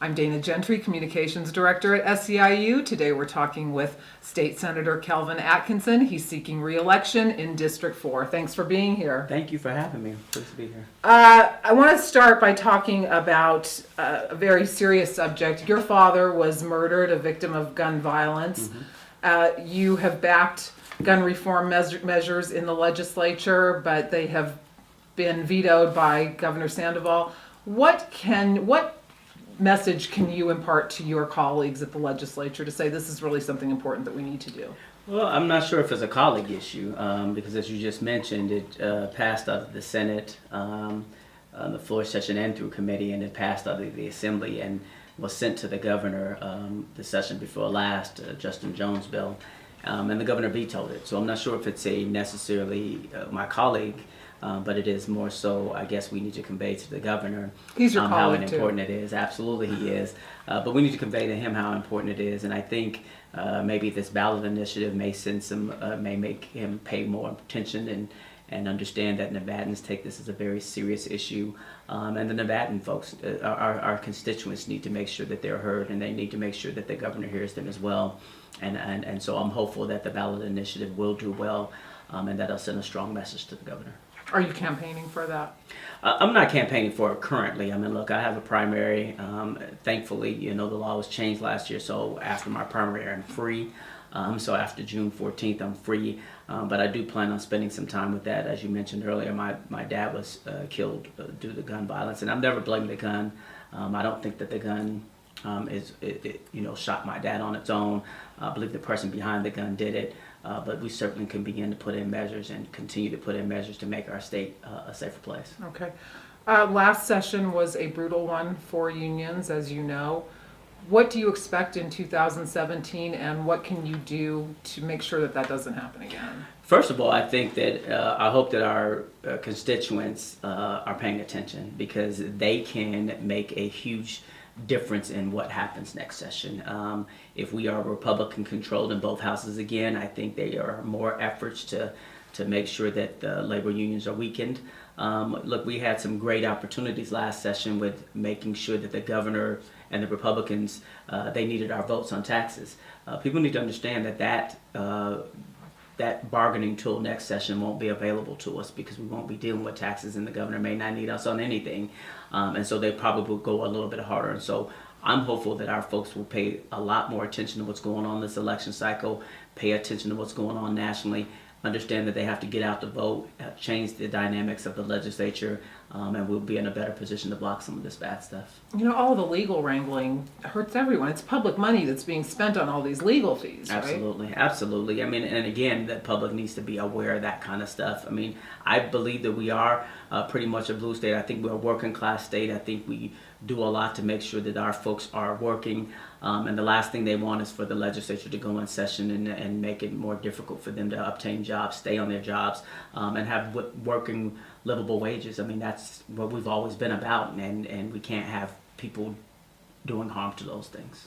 I'm Dana Gentry, Communications Director at SEIU. Today we're talking with State Senator Kelvin Atkinson. He's seeking re-election in District 4. Thanks for being here. Thank you for having me. Pleased to be here. I want to start by talking about a very serious subject. Your father was murdered, a victim of gun violence. You have backed gun reform measures in the legislature, but they have been vetoed by Governor Sandoval. What message can you impart to your colleagues at the legislature to say this is really something important that we need to do? Well, I'm not sure if it's a colleague issue because, as you just mentioned, it passed out of the Senate, the floor session and through committee, and it passed out of the Assembly and was sent to the governor the session before last, Justin Jones' bill, and the governor vetoed it. So I'm not sure if it's necessarily my colleague. But it is more so, I guess, we need to convey to the governor how important it is. Absolutely, he is. But we need to convey to him how important it is. And I think maybe this ballot initiative may make him pay more attention and understand that Nevadans take this as a very serious issue. And the Nevadan folks, our constituents, need to make sure that they're heard, and they need to make sure that the governor hears them as well. And so I'm hopeful that the ballot initiative will do well, and that will send a strong message to the governor. Are you campaigning for that? I'm not campaigning for it currently. I mean, look, I have a primary. Thankfully, the law was changed last year, so after my primary, I'm free. So after June 14th, I'm free. But I do plan on spending some time with that. As you mentioned earlier, my dad was killed due to gun violence, and I've never blamed the gun. I don't think that the gun shot my dad on its own. I believe the person behind the gun did it. But we certainly can begin to put in measures and continue to put in measures to make our state a safer place. Okay. Last session was a brutal one for unions, as you know. What do you expect in 2017, and what can you do to make sure that that doesn't happen again? First of all, I think that I hope that our constituents are paying attention, because they can make a huge difference in what happens next session. If we are Republican controlled in both houses again, I think there are more efforts to make sure that the labor unions are weakened. Look, we had some great opportunities last session with making sure that the governor and the Republicans, they needed our votes on taxes. People need to understand that bargaining tool next session won't be available to us, because we won't be dealing with taxes, and the governor may not need us on anything. And so they probably will go a little bit harder. And so I'm hopeful that our folks will pay a lot more attention to what's going on this election cycle, pay attention to what's going on nationally, understand that they have to get out to vote, change the dynamics of the legislature, and we'll be in a better position to block some of this bad stuff. All the legal wrangling hurts everyone. It's public money that's being spent on all these legal fees, right? Absolutely, absolutely. I mean, and again, the public needs to be aware of that kind of stuff. I mean, I believe that we are pretty much a blue state. I think we're a working class state. I think we do a lot to make sure that our folks are working. And the last thing they want is for the legislature to go in session and make it more difficult for them to obtain jobs, stay on their jobs, and have working livable wages. I mean, that's what we've always been about, and we can't have people doing harm to those things.